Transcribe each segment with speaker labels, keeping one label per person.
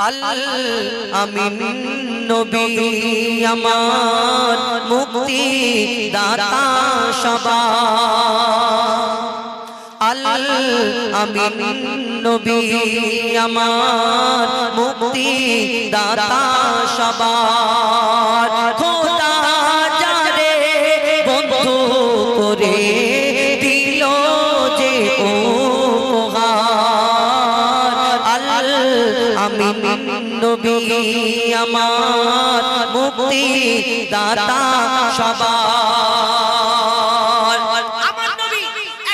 Speaker 1: আল আমিন নবী আমার মুক্তি দাতা সবার। আল আমিন নবী আমার মুক্তি দাতা সবার। খোদা যারে বন্ধু করে দিল যে উপহার। আল আমিন নবী আমার মুক্তি দাতা সবার।
Speaker 2: আমার নবী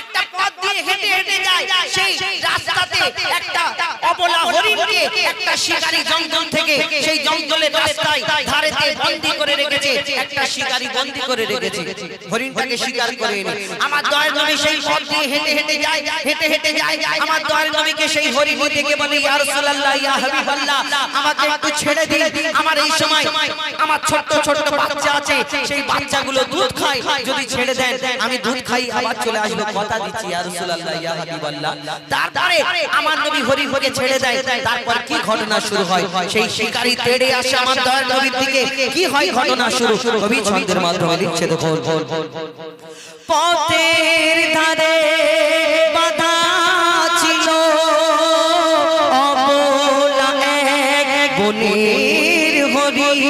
Speaker 2: একটা পথ দিয়ে হেঁটে হেঁটে যায়, সেই রাস্তাতে একটা অবলা হরিণকে একটা শিকারী জঙ্গল থেকে সেই জঙ্গলের রাস্তায় ধারেতে বন্দী করে রেখেছে, একটা শিকারী বন্দী করে রেখেছে, হরিণটাকে শিকার করে এনে আমার দয়ার নবী সেই পথ দিয়ে হেঁটে হেঁটে যায়, হেঁটে হেঁটে যায়। আমার দয়ার নবীকে সেই হরিণ থেকে বলে, ইয়া রাসূলুল্লাহ, ইয়া হাবিবাল্লাহ, আমাকে একটু ছেড়ে দিন। আমার এই সময় আমার ছোট্ট ছোট্ট বাচ্চা আছে, সেই বাচ্চাগুলো দুধ খায়, যদি ছেড়ে দেন আমি দুধ খাই আবার চলে আসবো, কথা দিচ্ছি ইয়া রাসূলুল্লাহ, ইয়া হাবিবাল্লাহ। তারপরে আমার নবী হরিণকে ছেড়ে দেয়। তারপর কি ঘটনা শুরু হয়, সেই শিকারী তেড়ে আসে আমার দয়ার নবীর দিকে। কি হয় ঘটনা শুরু, কবি ছন্দের মাধ্যমে লিখছে দেখো।
Speaker 1: পথের ধারে বাঁধা ছিল অবলা এক বনের হরিণ।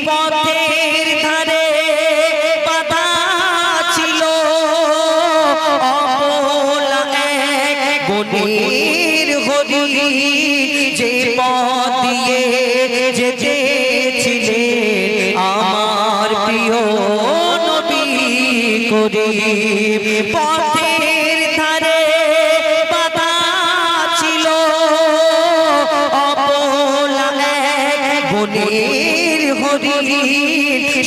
Speaker 1: পথের ধারে বাঁধা ছিল অবলা এক বনের হরিণ। যে পথ দিয়ে যেতেছিলেন আমার প্রিয় করিম, পথের ধারে বাঁধা ছিল অবলা এক বনের হরিণ।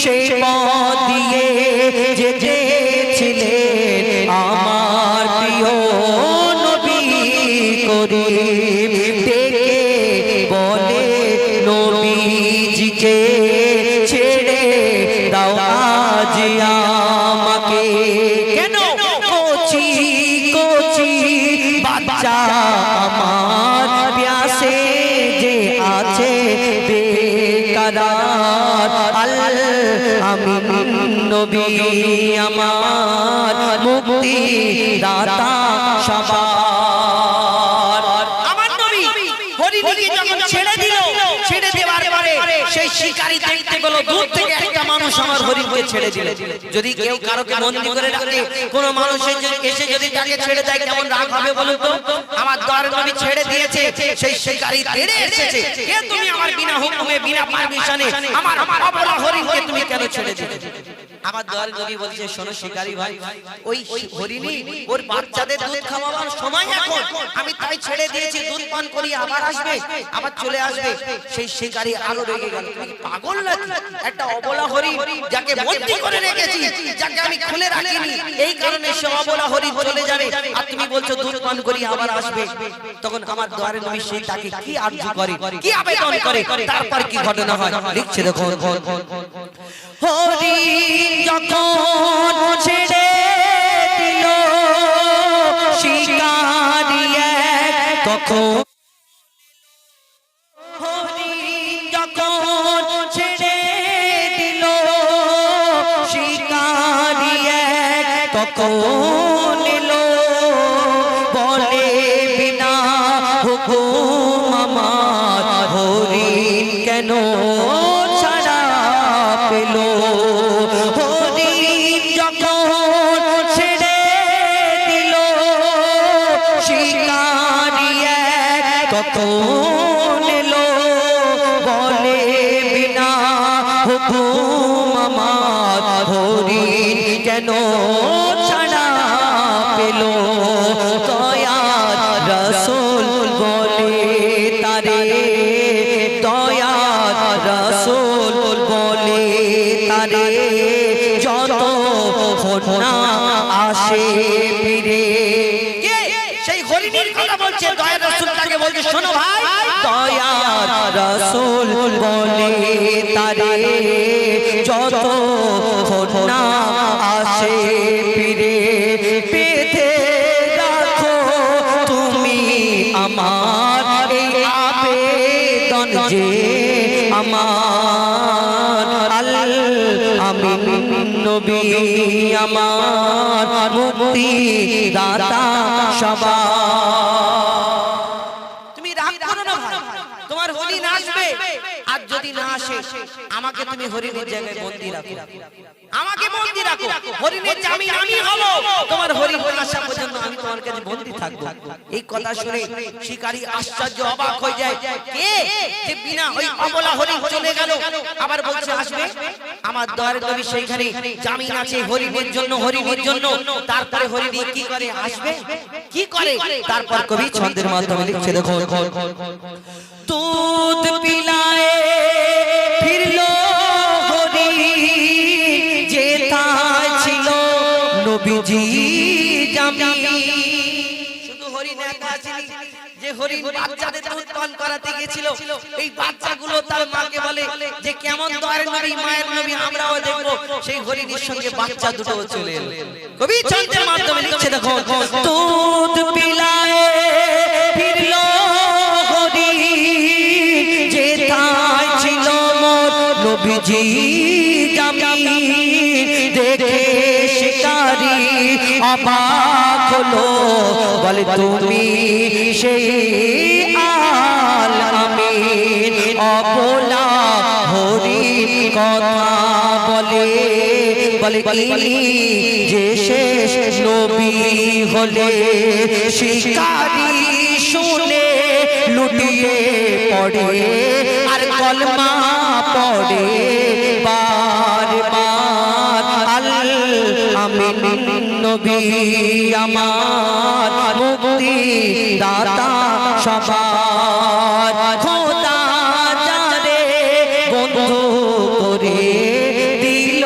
Speaker 1: সেই পথ দিয়ে যেতেছিলেন আমার প্রিয় নবী করিম। ডেকে বলে নবীজিকে ছেড়ে দাও আজ আমাকে। কেন? কচি কচি বাচ্চা আমার প্যাসে যে আছে বেকরার। আল আমিন নবী আমার মুক্তি দাতা সবার।
Speaker 2: আমার নবী হরিণকে যখন ছেড়ে দিল, ছেড়ে দেওয়ার পরে সেই শিকারী দেখতে পেল দূর থেকে একটা মানুষ আমার হরিণকে ছেড়ে দিল। যদি কেউ কারোকে বন্দী করে রাখে, কোন মানুষ এসে যদি তাকে ছেড়ে দেয়, কেমন রাগ হবে বলুন তো? আমার দয়ার নবী ছেড়ে দিয়েছে, সেই শিকারী তেড়ে এসেছে। কে তুমি আমার বিনা হুকুমে বিনা পারমিশনে আমার অবলা হরিণকে তুমি কেন ছেড়ে দিলে? আমার দয়াল নবী বলছে, শোনো শিকারী ভাই, ওই হরিণী ওর বাচ্চাদের দুধ খাওয়াবার সময় এখন, আমি তাই ছেড়ে দিয়েছি, দুধ পান করি আবার আসবে, আবার চলে আসবে। সেই শিকারী আরো রেগে গেল, তুমি পাগল নাকি? একটা অবলা হরিণ যাকে বন্দী করে রেখেছি, যাকে আমি খুলে রাখিনি, এই কারণে সে অবলা হরিণ চলে যাবে, আর তুমি বলছো দুধ পান করি আবার আসবে। তখন আমার দয়াল নবী সেই তাকে কি আরজু করে, কি আবেদন করে, তারপর কি ঘটনা হয় লিখছে দেখো।
Speaker 1: হরিণ যখন ছেড়ে দিল শিকারী এক, তখন হরিণ যখন ছেড়ে দিল শিকারী এক, তখন এলো বলে বিনা হুকুম আমার হরিণ কেন ছাড়া পেল। হরিণ যখন ছেড়ে দিল শিকারী এক, তখন এলো বলে বিনা হুকুম আমার হরিণ কেন ছাড়া পেল। দয়ার রাসূল বলে তারে, দয়ার রাসূল বলে তারে, যত ঘটনা আসে ফিরে।
Speaker 2: সেই হরিণীর কথা বলছে, দয়ার রাসূল তাকে বলছে, শোনো ভাই,
Speaker 1: দয়ার রাসূল বলে তারে, যত ঘটনা আসে ফিরে। পেতে রাখো তুমি আমার এই আবেগ যে আমার আল আমিন নবী আমার মুক্তি দাতা সবার।
Speaker 2: তুমি রাগ করো না ভাই, তোমার হরিণ আসবে, আর যদি না আসে আমাকে তুমি হরিণের জায়গায় বন্দি রাখো, আমাকে বন্দি রাখো, হরিণের জামিন আমি হব, তোমার হরিণ আসা পর্যন্ত আমি তোমার কাছে বন্দি থাকবো। এই কথা শুনে শিকারী আশ্চর্য অবাক হয়ে যায়, কে যে বিনা ওই অবলা হরিণ চলে গেল, আবার বলছে আসবে। আমার দয়ার নবী সেইখানে জামিন আছে হরিণের জন্য, হরিণের জন্য। তারপরে হরিণ কি করে আসবে, কি করে? তারপর
Speaker 1: কবি ছন্দের মাধ্যমে লিখছে, দেখো দুধ পিলায়ে ফিরলো হরিণ, যেথায় ছিল নবীজি জামিন।
Speaker 2: শুধু হরিণ একা আসেনি, যে হরিণ বাচ্চাদের দুধ পান করাতে গিয়েছিল, এই বাচ্চাগুলো তার মাকে বলে যে কেমন দয়ার নবী মায়ের নবী আমরাও দেখবো। সেই হরিণের সঙ্গে বাচ্চা দুটো চলে এলো। কবি ছন্দের মাধ্যমে লিখছে, দেখো
Speaker 1: দুধ পিলায়ে ফিরলো হরিণ, যেথায় ছিল মোর নবীজি জামিন। দেখে শিকারী অবাক হলো, বলে তুমি সেই আল আমিন। অবলা হরিণ কথা বলে, বলে ইনি যে শেষ নবী হলে। শিকারী শুনে লুটিয়ে পড়ে, আর কলমা পড়ে বার বার। আল আমিন নবী আমার মুক্তি দাতা সবার। খোদা যারে বন্ধু করে দিল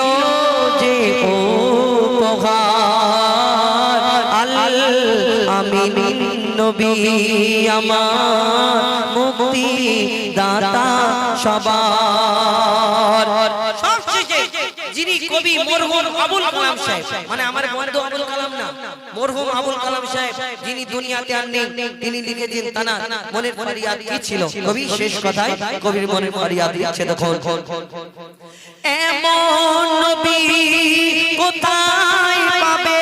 Speaker 1: যে উপহার। আল আমিন নবী আমার মুক্তি দাতা সবার।
Speaker 2: সবশেষে যিনি কবি মরহুম আবুল কালাম সাহেব, মানে আমার বন্ধু আবুল কালাম না, মরহুম আবুল কালাম সাহেব যিনি দুনিয়াতে আর নেই, তিনি লিখেছেন তানার মনের ফরিয়াদ কি ছিল। কবি শেষ কথায় কবির মনের ফরিয়াদ লিখছে, দেখো
Speaker 1: এমন নবী কোথায় পাবে,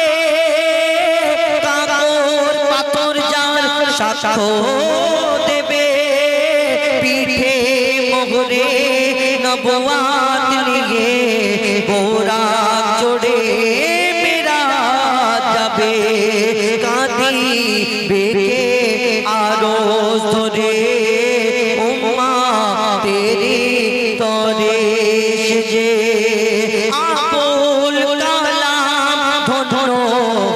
Speaker 1: কাগর পাথর যার সাক্ষ্য দেবে। পিঠে মোহরে নবুয়াত নিয়ে বোরা চড়ে মেরা যাবে। কাঁদি বেকে আরো ধরে উম্মা তেরি তরে যে। আবুল কালাম ধন্য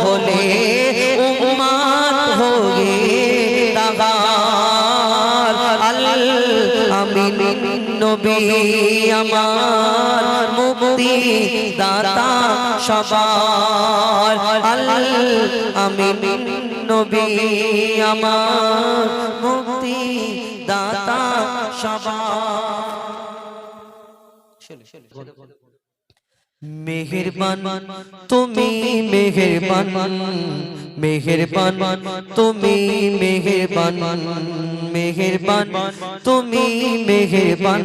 Speaker 1: হলে উম্মাত হয়ে তাগার। আল আমিন নবী আমার মুক্তি দাতা সবার। আল আমিন নবী আমার মুক্তি দাতা সবার। মেহেরবান তুমি মেহেরবান, মেহেরবান তুমি মেহেরবান, মেহেরবান তুমি মেহেরবান,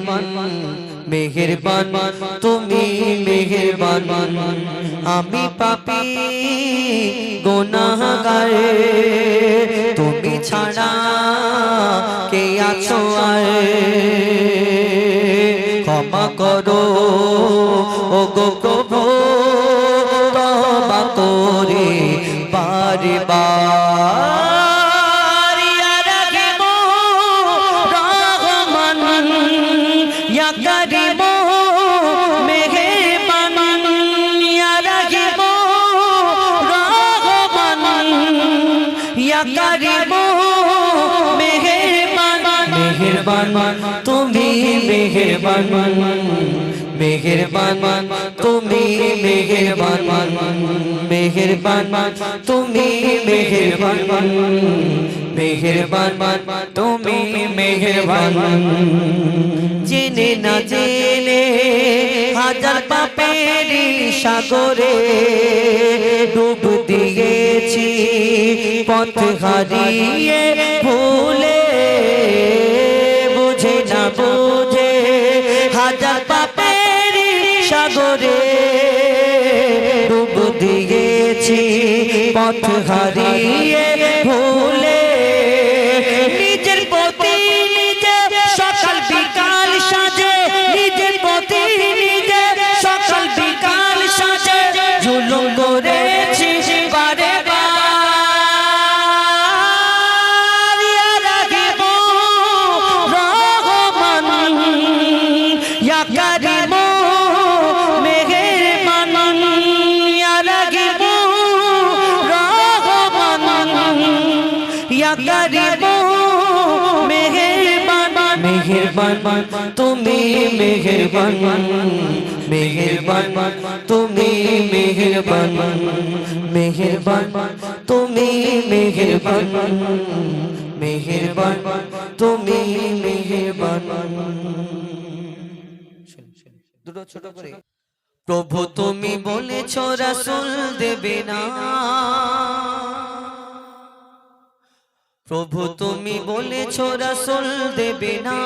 Speaker 1: মেহেরবান তুমি মেহেরবান। আমি পাপী গুনাহগার, তুমি ছাড়া কে আছো আর। ক্ষমা করো ও গো প্রভু, তওবা করে বারে বার। ইয়া রাহিম রহমান ইয়া কারীম মেহেরবান। ইয়া রাহিম রহমান ইয়া কারীম মেহেরবান। মেহেরবান তুমি মেহেরবান, মেহেরবান তুমি মেহেরবান, মেহেরবান তুমি মেহেরবান, মেহেরবান তুমি মেহেরবান। জেনে না জেনে হাজার পাপের সাগরে ডুব দিয়েছি, পথ হারিয়ে ভুলে বুঝে না বুঝে হাজার পাপের সাগরে ডুব দিয়েছি পথ হারিয়ে ভুলে নিজের প্রতি নিজে সকাল বিকাল সাজে নিজের প্রতি নিজে সকাল বিকাল সাজে জুলুম করেছি বারে মেহেরবান তুমি মেহেরবান মেহেরবান তুমি মেহেরবান মেহেরবান তুমি মেহেরবান মেহেরবান তুমি মেহেরবান দুটো ছোট করে প্রভু তুমি বলেছ রাসূল দেবে না প্রভু তুমি বলেছ রাসূল দেবে না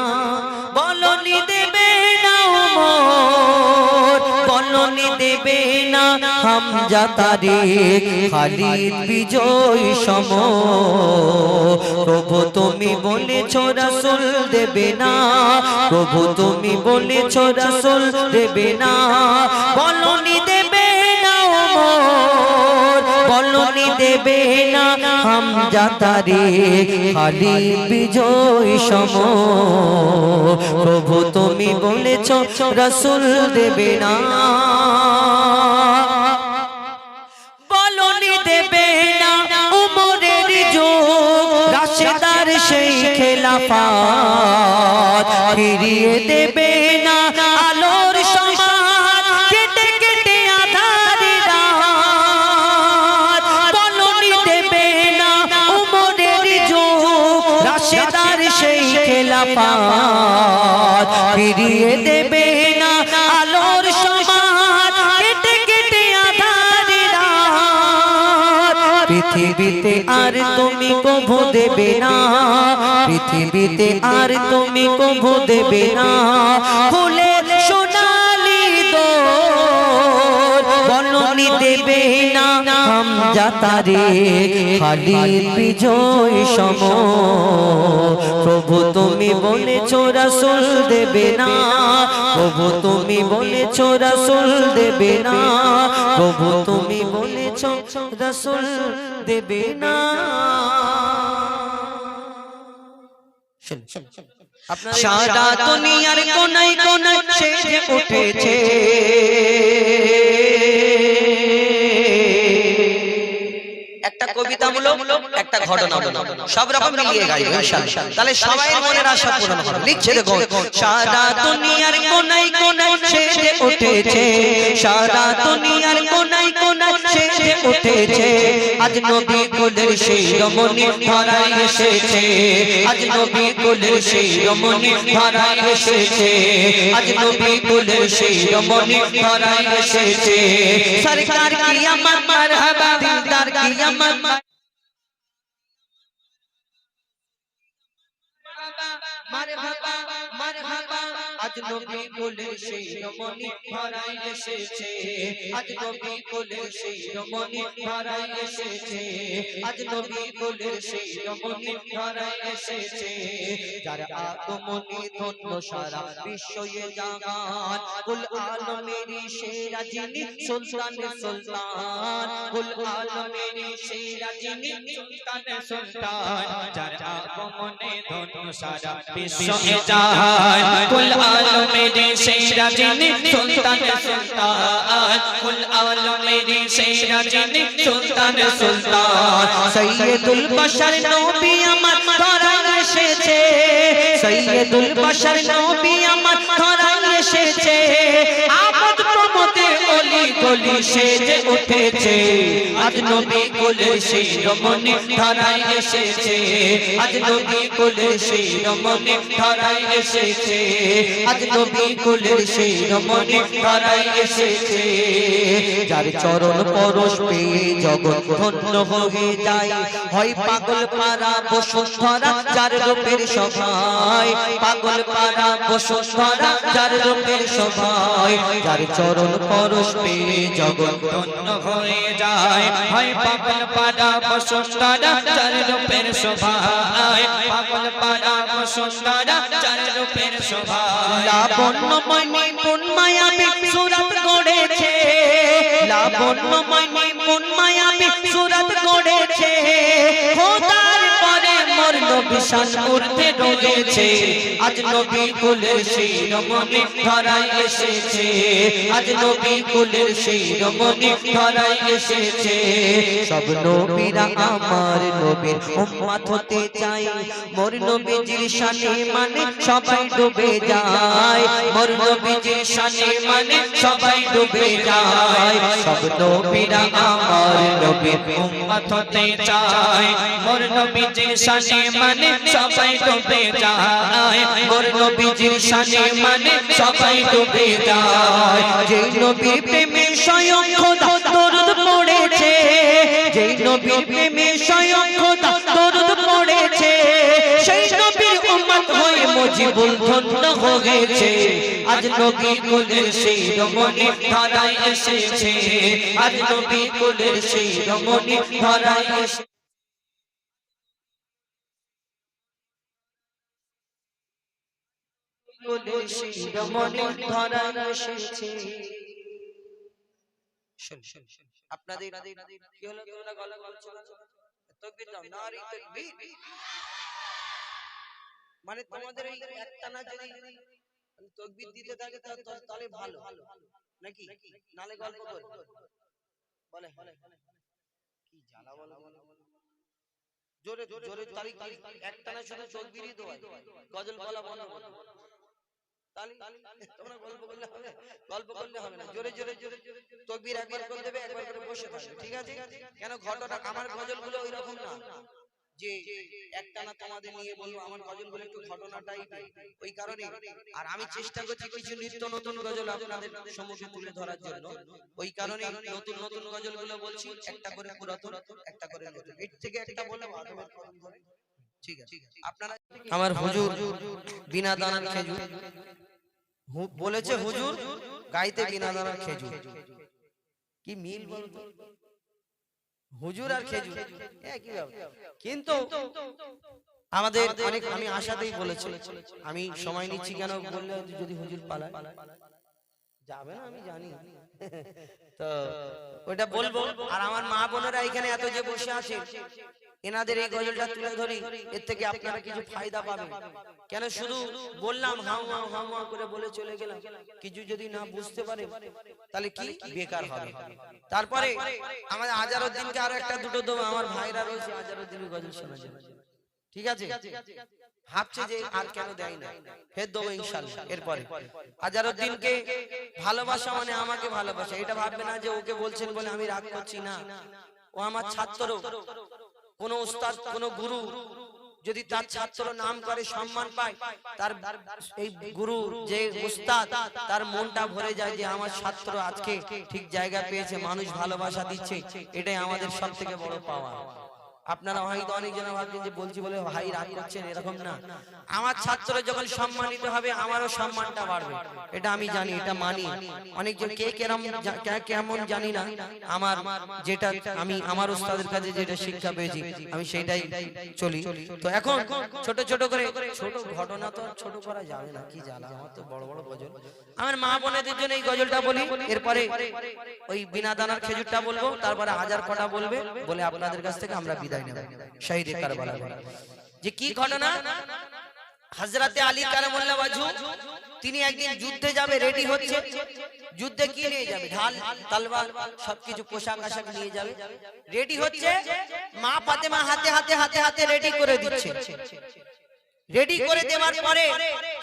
Speaker 1: বলনি দেবে না ওমর বলনি দেবে না হামজা তারিক খালিদ বিজয় সম প্রভু তুমি বলেছ রাসূল দেবে না প্রভু তুমি বলেছ রাসূল দেবে না বলনি দেবে না ওমর বলনি দেবে না হামজা তারিক খালিদ বিজয় সম প্রভু তুমি বলেছ রাসূল দেবে না বলনি দেবে না উমরের যুগ রাশেদার সেই খেলাফত ফিরিয়ে দেবে না আলোর সমাজ কেটে কেটে আঁধারি রাত বলনি দেবে না উমরের যুগ রাশেদার সেই খেলাফত ফিরিয়ে দেবে না আলোর সমাজ কেটে কেটে আঁধারি রাত পৃথিবীতে আর তুমি কভু দেবে না পৃথিবীতে আর তুমি কভু দেবে না খুলে সোনালি দোর বলনি দেবে না হামজা তারিক খালিদ বিজয় সম প্রভু তুমি বলেছ রাসূল দেবে না প্রভু তুমি বলেছ রাসূল দেবে না প্রভু তুমি বলেছ রাসূল দেবে না সারা দুনিয়ার কোনায় কোনায় সেজে উঠেছে একটা কবিতামূলক একটা ঘটনামূলক সব রকম মিলিয়ে গাইবে ইনশাআল্লাহ তাহলে সবাই মনের আশা পূরণ হবে লিখছে দেখো সারা দুনিয়ার কোনায় কোনায় সেজে উঠেছে সারা দুনিয়ার কোনায় কোনায় সেজে উঠেছে আজ নবী কোলের সেই রমণী ধরায় এসেছে আজ নবী কোলের সেই রমণী ধরায় এসেছে আজ নবী কোলের সেই রমণী ধরায় এসেছে সরকার কি আমার মারহাবা দিলদার কি আমার মারহাবা মারহাবা আজ নবী কোলের সেই রমণী ধরায় এসেছে আজ নবী কোলের সেই রমণী ধরায় এসেছে আজ নবী কোলের সেই রমণী ধরায় এসেছে যার আগমনে ধন্য সারা বিশ্বয়ে জাগান কুল আলমেরি সেরা যিনি সুলতানে সুলতান কুল আলমেরি সেরা যিনি সুলতানে সুলতান যার আগমনে ধন্য সারা বিশ্বয়ে জাগান কুল আলমেরি সেরা যিনি সুলতানে সুলতান কুল আলমেরি সেরা যিনি সুলতানে সুলতান সৈয়দুল বশর নবী আমার ধরায় এসেছে সৈয়দুল বশর নবী আমার ধরায় এসেছে আপদ প্রমোদে ওলি কলি সেজে উঠেছে আজ নবী কুলের শিরোমণি ধরায় এসেছে আজ নবী কুলের শিরোমণি ধরায় এসেছে আজ নবী কুলের শিরোমণি ধরায় এসেছে যার চরণ পরশ পেয়ে জগৎ ধন্য হয়ে যায় হয় পাগল পারা বসুন্ধরা যার রূপের সভায় পাগল পারা বসুন্ধরা যার রূপের সভায় যার চরণ পরশ পেয়ে জগৎ ধন্য হয়ে যায় হয় পাগল পারা বসুন্ধরা যার রূপের সভায় পাগল পারা বসুন্ধরা যার রূপের সভায় লাবণ্যময় নিপুণ মায়াবী সুরত গড়েছে লাবণ্যময় নিপুণ মায়াবী সুরত গড়েছে খোদার পরে মোর নবী শান উর্ধে রয়েছে আজ নবী কুলের শিরোমণি ধরায় এসেছে আজ নবী কুলের শিরোমণি ধরায় এসেছে সব নবীরা আমার নবীর উম্মত হতে চায় মোর নবীজির শানে মানে সবাই ডুবে যায় মোর নবীজির শানে মানে সবাই ডুবে যায় সব নবীরা আমার নবীর উম্মত হতে চায় মোর নবীজির শানে মানে সবাই ডুবে যায় মোর নবীজির শানে মানে সবাই ডুবে যায় যে নবীর প্রেমে স্বয়ং খোদা দরুদ পড়েছে যে নবীর প্রেমে স্বয়ং খোদা দরুদ পড়েছে সেই নবীর উম্মত হয়ে মুজিবুল ধন্য হয়েছে আজ নবী কুলের শিরোমণি ধরায় এসেছে আজ নবী কুলের শিরোমণি ধরায় এসেছে কুলের শিরোমণি ধরায় এসেছে আপনাদের কি হলো তোমরা গলা বলছো তাকবীর দাও নারী তাকবীর মানে তোমাদের এই একটানা যদি তাকবীর দিতে থাকে তাহলে ভালো নাকি নালে গল্প করে বলে কি জ্বালা বলে জোরে জোরে তারিখ একটানা শুধু তাকবীরই দেওয়া গজল বলা বন্ধ তালি তোমরা গল্প করলে হবে না জোরে জোরে তাকবীর একবার করে দেবে একবার করে বসে থাকবে ঠিক আছে কেন ঘটনা আমার গজলগুলো ওইরকম না যে একটানা তোমাদের নিয়ে বলবো আমার গজলগুলো একটু ঘটনা টাইপের ওই কারণে আর আমি চেষ্টা করছি কিছু নিত্য নতুন গজল আপনাদের সম্মুখে তুলে ধরার জন্য ওই কারণে নতুন নতুন গজলগুলো বলছি একটা করে পুরাতন একটা করে নতুন এর থেকে একটা বলে আদমের কদম ধরে ঠিক আছে আপনারা আমার হুজুর বিনা দানার খেজুর বলেছে হুজুর গাইতে বিনা দানার খেজুর কি মিল বলতো হুজুর আর খেজুর একই ব্যাপার কিন্তু আমাদের অনেক আমি আশাতেই বলেছি আমি সময় নিচ্ছি কেন বললে যদি হুজুর পালায় যাবে না আমি জানি তো ওটা বলবো আর আমার মা বোনেরা এখানে এত যে বসে আছে এনাদের এই গজলটা তুলে ধরি এর থেকে আপনারা কিছু ফায়দা পাবেন কেন শুধু বললাম হাউ হাউ হাউ হাউ করে বলে চলে গেলাম কিছু যদি না বুঝতে পারে তাহলে কি বেকার হবে তারপরে আমাদের আজারউদ্দিনকে আরো একটা দুটো দেবো আমার ভাইরা রয়েছে আজারউদ্দিনের গজল শোনা যাবে ঠিক আছে ভাবছে যে আর কেন দেয় না ফের দেবো ইনশাআল্লাহ এরপরে আজারউদ্দিনকে ভালোবাসা মানে আমাকে ভালোবাসা এটা ভাববে না যে ওকে বলছেন বলে আমি রাগ করছি না ও আমার ছাত্র কোন উস্তাদ কোন গুরু যদি তার ছাত্র নাম করে সম্মান পায় তার এই গুরু যে উস্তাদ তার মনটা ভরে যায় যে আমার ছাত্র আজকে ঠিক জায়গা পেয়েছে মানুষ ভালোবাসা দিচ্ছে এটাই আমাদের সবথেকে বড় পাওয়া আপনারা হয়তো অনেকজন ভাবছেন যে বলছি বলে ভাই রাগ করছেন এরকম না আমার ছাত্র যখন সম্মানিত হবে আমারও সম্মানটা বাড়বে এটা আমি জানি এটা মানি অনেকজন কে কেমন জানি না আমার যেটা আমি আমার উস্তাদের কাছে যেটা শিক্ষা পেয়েছি আমি সেটাই চলি তো এখন ছোট ছোট করে ছোট ঘটনা তো ছোট করা যাবে না কি জ্বালা আমার তো বড় বড় গজল আমার মা বোনেদের জন্য এই গজলটা বলি এরপরে ওই বিনা দানার খেজুরটা বলবো তারপরে হাজার কটা বলবে বলে আপনাদের কাছ থেকে আমরা বিদায় নেব শহীদ কারবালা যে কি ঘটনা হযরতে আলী কারামাল্লাহু ওয়াজহু তিনি একদিন যুদ্ধে যাবে রেডি হচ্ছে যুদ্ধে কি নিয়ে যাবে ঢাল তলোয়ার সবকিছু পোশাক আশাক নিয়ে যাবে রেডি হচ্ছে মা ফাতেমা হাতে হাতে হাতে হাতে রেডি করে দিচ্ছে রেডি করে দেওয়ার পরে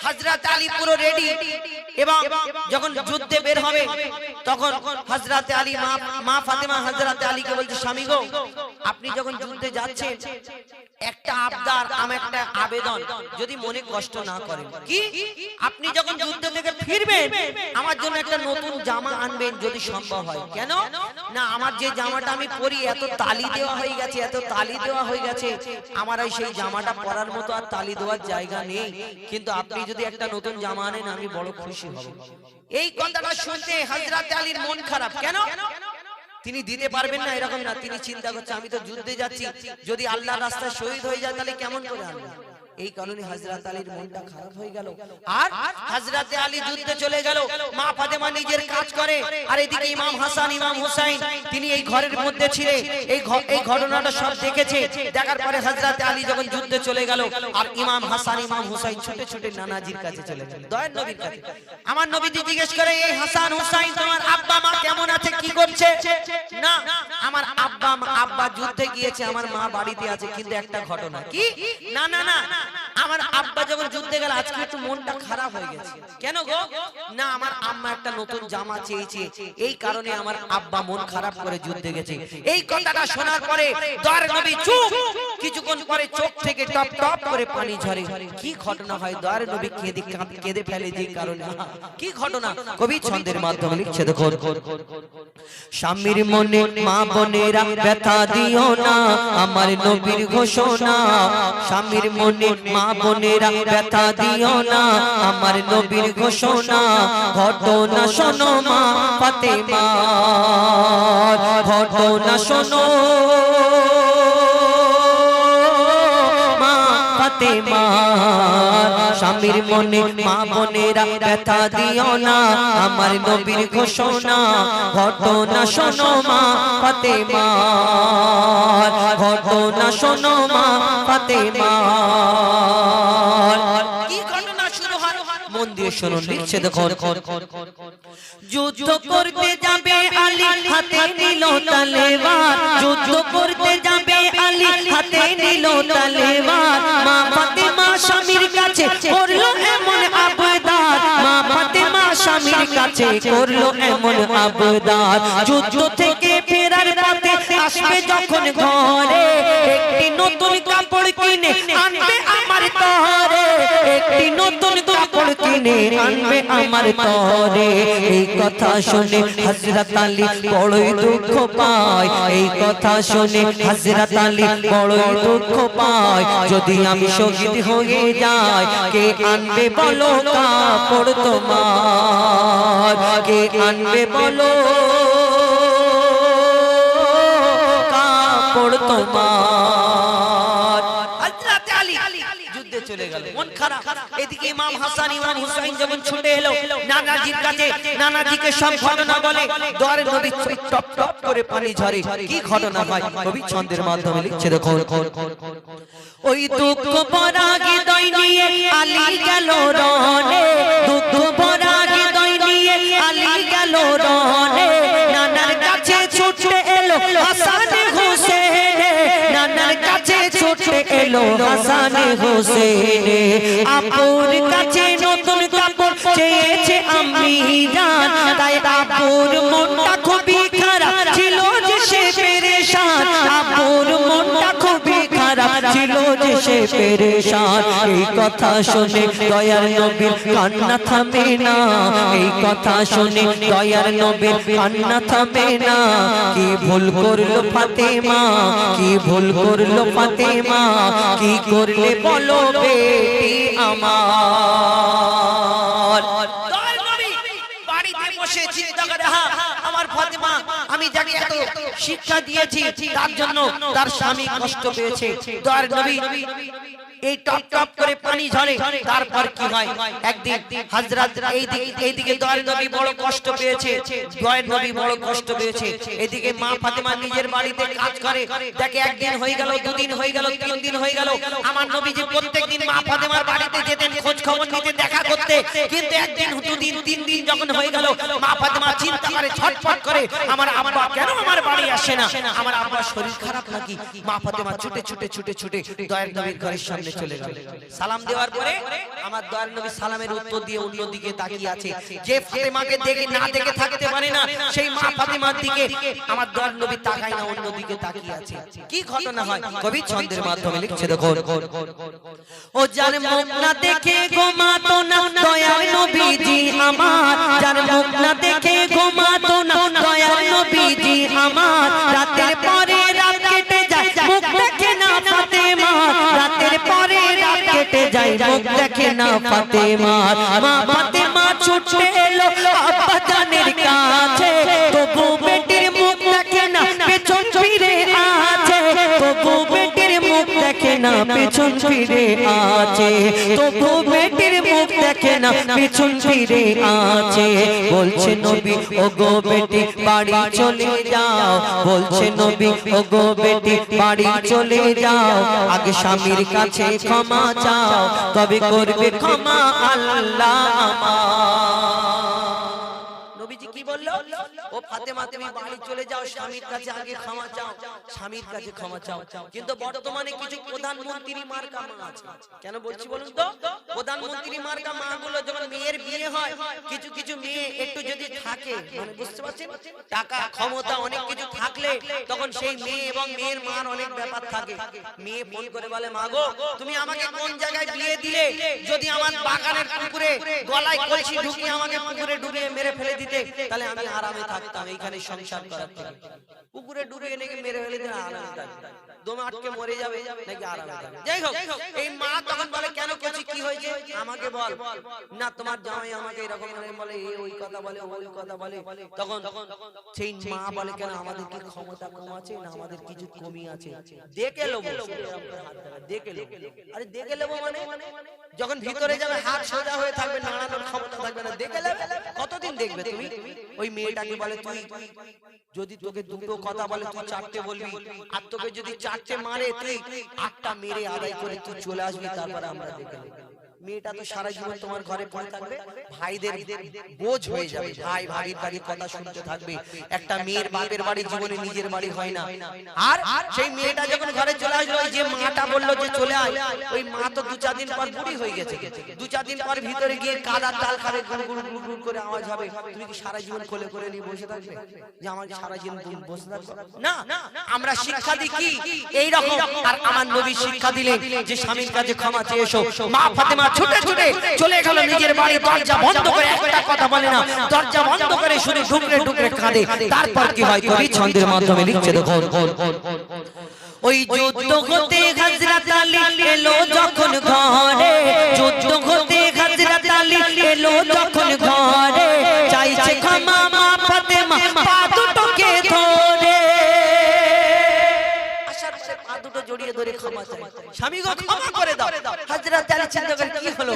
Speaker 2: হযরত আলী পুরো রেডি এবং যখন যুদ্ধে বের হবে তখন হযরত আলী মা ফাতেমা হযরত আলীকে বলছে স্বামী গো আপনি যখন যুদ্ধে যাচ্ছেন একটা আবদার আমার একটা আবেদন যদি মনে কষ্ট না করেন কি আপনি যখন যুদ্ধ থেকে ফিরবেন আমার জন্য একটা নতুন জামা আনবেন যদি সম্ভব হয় কেন না আমার যে জামাটা আমি পরি এত তালি দেওয়া হয়ে গেছে এত তালি দেওয়া হয়ে গেছে আমার আর সেই জামাটা পরার মতো আর তালি দেওয়ার জায়গা নেই কিন্তু আপনি যদি একটা নতুন জামা আনেন আমি বড় খুশি হব এই কথাটা শুনতে হযরত আলীর মন খারাপ কেন তিনি দিতে পারবেন না এরকম না তিনি চিন্তা করছে আমি তো যুদ্ধে যাচ্ছি যদি আল্লাহর রাস্তায় শহীদ হয়ে যায় তাহলে কেমন করে আনবো এই কারণে হযরত আলীর মনটা খারাপ হয়ে গেল আর হযরত আলী যুদ্ধে চলে গেল মা ফাতেমা নিজের কাজ করে আর এদিকে ইমাম হাসান ইমাম হুসাইন তিনি এই ঘরের মধ্যে ছিলেন এই ঘটনাটা সব দেখেছে দেখার পরে হযরত আলী যখন যুদ্ধে চলে গেল আর ইমাম হাসান ইমাম হুসাইন ছুটে ছুটে নানাজির কাছে চলে গেল দয়ার নবীর কাছে আমার নবীজি জিজ্ঞেস করে এই হাসান হুসাইন তোমার আব্বা মা কেমন আছে কি করছে না আমার আব্বা যুদ্ধে গিয়েছে আমার মা বাড়িতে আছে কিন্তু একটা ঘটনা কি না না না আমার আব্বা যখন যুদ্ধে গেল আজকে একটু মনটা খারাপ হয়ে গেছে কেন গো না আমার আম্মা একটা নতুন জামা চেয়েছে এই কারণে আমার আব্বা মন খারাপ করে যুদ্ধে গেছে এই কথাটা শোনার পরে দয়ার নবী চুপ কিছুক্ষণ পরে চোখ থেকে টপ টপ করে পানি ঝরে কি ঘটনা হয় দয়ার নবী কেঁদে ফেলে যে কারণে কি ঘটনা কবি ছন্দের মাধ্যমে লিখছে দেখো স্বামীর মনে মা বোনেরা ব্যথা দিও না আমার নবীর ঘোষণা স্বামীর মনে মা বোনেরা ব্যথা দিও না আমার নবীর ঘোষণা ঘটনা শোনো মা ফাতেমা ঘটনা শোনো মা ফাতেমা স্বামীর মনে মা বোনেরা ব্যথা দিও না আমার নবীর ঘোষণা ঘটনা শোনো মা ফাতেমা ঘটনা শোনো মা ফাতেমা কি ঘটনা শুরু হয় মন দিয়ে শুনুন লিখছে দেখো যুদ্ধ করতে যাবে আলী হাতে নিল তলোয়ার যুদ্ধ করতে যাবে আলী হাতে নিল তলোয়ার মা ফাতেমা স্বামীর কাছে করলো এমন আবদার মা ফাতেমা স্বামীর কাছে করলো এমন আবদার যুদ্ধ থেকে ফেরার পথে আসবে যখন ঘরে একটি নতুন কাপড় কিনে আনবে আমার তরে একটি নতুন কাপড় কিনে আনবে আমার তরে এই কথা শুনে হযরত আলী বড়ই দুঃখ পায় এই কথা শুনে হযরত আলী বড়ই দুঃখ পায় যদি আমি শহীদ হয়ে যাই কে আনবে বলো কাপড় তোমার কে আনবে বলো কাপড় তোমার হযরত আলী যুদ্ধে চলে গেল মন খারাপ এদিকে ইমাম হাসান ইমাম হুসাইন যখন ছুটে এলো নানাজির কাছে নানাজিকে সব ঘটনা বলে দয়ার নবী টপ টপ করে পানি ঝরে কি ঘটনা হয় কবি ছন্দের মাধ্যমে লিখছে দেখো ওই দুঃখ ভরা হৃদয় নিয়ে আলী গেল রনে দুঃখ ভরা হৃদয় নিয়ে আলী গেল রনে নানার কাছে ছুটে এলো হাসান হুসেন নানার কাছে ছুটে এলো হাসান হুসেন আপুর কাছে নতুন কাপড় চেয়েছে আমি জান তাই আপুর মনটা খুবই খারাপ ছিল যে সে পেরেশান আপুর মনটা খুবই খারাপ ছিল যে সে পেরেশান এই কথা শুনে দয়ার নবীর কান্না থামে না এই কথা শুনে দয়ার নবীর কান্না থামে না কি ভুল করলো ফাতেমা কি ভুল করলো ফাতেমা কি করলে বলো বেটি আমার দয়ার নবী বাড়িতে বসে চিন্তা করে আমার ফাতেমা আমি যাকে এত শিক্ষা দিয়েছি তার জন্য তার স্বামী কষ্ট পেয়েছে দয়ার নবী এই টপ টপ করে পানি ঝরে তারপর কি হয় একদিন হযরত এইদিকে দয়ার নবী বড় কষ্ট পেয়েছে দয়ার নবী বড় কষ্ট পেয়েছে এদিকে মা ফাতেমা নিজের বাড়িতে কাজ করে দেখে একদিন হয়ে গেল দুদিন হয়ে গেল তিন দিন হয়ে গেল আমার নবীজি প্রত্যেকদিন মা ফাতেমার বাড়িতে যেতেন খোঁজ খবর নিতে দেখা করতে কিন্তু একদিন দুদিন তিন দিন যখন হয়ে গেল মা ফাতেমা চিন্তা করে ছটফট করে আমার আব্বা কেন আমার বাড়ি আসে না আমার আব্বার শরীর খারাপ নাকি মা ফাতেমা ছুটে ছুটে ছুটে ছুটে দয়ার নবীর ঘরের সামনে সঙ্গে চলে গেল। সালাম দেওয়ার পরে আমার দয়ার নবী সালামের উত্তর দিয়ে অন্যদিকে তাকিয়ে আছে। যে ফাতেমাকে দেখে না দেখে থাকতে পারে না, সেই মা ফাতেমার দিকে আমার দয়ার নবী তাকায় না, অন্যদিকে তাকিয়ে আছে। কি ঘটনা হয় কবি ছন্দের মাধ্যমে লিখছে দেখো। ও যার মুখ না দেখে ঘুমাতো না দয়ার নবীজি আমার, যার মুখ না দেখে ঘুমাতো না দয়ার নবীজি আমার, রাতের পরে রাত কেটে যায় মুখ দেখে না ফাতেমা, রাতের পরে রাত কেটে যায় মুখ দেখে না ফাতেমা। মা ফাতেমা ছুটে এলো আব্বা জানের কাছে, তবু বেটির মুখ দেখে না পেছন ফিরে আছে, তবু বেটির মুখ দেখে না পেছন ফিরে আছে, তবু বেটির মুখ দেখে না পেছন ফিরে আছে। বলছে নবী ও গো বেটি বাড়ি চলে যাও, বলছে নবী ও গো বেটি বাড়ি চলে যাও, আগে স্বামীর কাছে ক্ষমা চাও, তবে করবে ক্ষমা আল্লাহ আমার। নবীজি কি বললো? ও ফাতেমা তুমি বাড়ি চলে যাও, স্বামীর কাছে আগে ক্ষমা চাও, স্বামীর কাছে ক্ষমা চাও। কিন্তু বর্তমানে কিছু প্রধানমন্ত্রী মার্কা মা আছে। কেন বলছি বলুন তো? প্রধানমন্ত্রী মার্কা মাগুলো যখন মেয়ের বিয়ে হয়, কিছু কিছু মেয়ে একটু যদি থাকে, মানে বুঝতে পারছেন, টাকা ক্ষমতা অনেক কিছু থাকলে তখন সেই মেয়ে এবং মেয়ের মার অনেক ব্যাপার থাকে। মেয়ে ফোন করে বলে মা গো তুমি আমাকে কোন জায়গায় বিয়ে দিলে, যদি আমার বাগানের পুকুরে গলায় কলসি ঢুকিয়ে আমাকে পুকুরে ডুবিয়ে মেরে ফেলে দিতে, তাহলে আমি আরামে থাকতাম, এইখানে সংসার করার থেকে। পুকুরে ডুবিয়ে নাকি মেরে ফেলে দিলে আরামে থাকতাম, দমে আটকে মরে যাবে নাকি আরামে থাকবে। যাই হোক, এই মা তখন বলে কেন কিছু কি হয়েছে আমাকে বল না, তোমার জামাই আমাকে এরকম বলে, ওই কথা বলে ওই কথা বলে। তখন সেই মা বলে কেন আমাদের কি ক্ষমতা কম আছে না আমাদের কিছু কমি আছে, দেখে নেবো, দেখে নেবো। আরে দেখে নেবো মানে যখন ভিতরে যাবে হাত সোজা হয়ে থাকবে, নাড়ানোর ক্ষমতা থাকবে না, দেখে নেবে। কতদিন দেখবে তুমি? ওই মেয়েটাকে বলে তুই যদি তোকে দুটো কথা বলে তুই চারটে বলবি, আর তোকে যদি চারটে মারে তুই আটটা মেরে আদায় করে তুই চলে আসবি, তারপরে আমরা দেখে নেব। মেয়েটা তো সারা জীবন তোমার ঘরে পড়ে থাকবে, ভাইদের বোঝ হয়ে যাবে, ভাই ভাবির বাড়ি কথা শুনতে থাকবে। একটা মেয়ের বাপের বাড়ি জীবনে নিজের বাড়ি হয় না। আর সেই মেয়েটা যখন ঘরে চলে আসলো, ওই যে মাটা বললো যে চলে আয়, ওই মা তো 2-4 দিন পর বুড়ি হয়ে গেছে। 2-4 দিন পর ভিতরে গিয়ে কাদার তাল খাবে, গুড় গুড় গুড় গুড় করে আওয়াজ হবে। তুমি কি সারা জীবন কোলে করে নিয়ে বসে থাকবে যে আমার সারা জীবন বসে থাকবে? না, আমরা শিক্ষা দিই কি এইরকম। আর আমার নবী শিক্ষা দিলেন যে স্বামীর কাছে ক্ষমা চেয়ে এসো। মা ফাতেমা ছুটে ছুটে চলে গেল নিজের বাড়ি, দরজা বন্ধ করে, একটা কথা বলে না, দরজা বন্ধ করে শুনে ঢুকরে ঢুকরে কাঁদে। তারপর কি হয় কবি ছন্দের মাধ্যমে লিখছে দেখো। ওই যুদ্ধ হতে হযরত আলী এলো যখন ঘরে, যুদ্ধ হতে হযরত আলী এলো যখন ঘরে, চাইছে ক্ষমা মা ফাতেমা পা দুটোকে ধরে। আসার পরে পা দুটো জড়িয়ে ধরে ক্ষমা চায়, স্বামী গো ক্ষমা করে দাও। হযরত আলী চিন্তা করে কি হলো,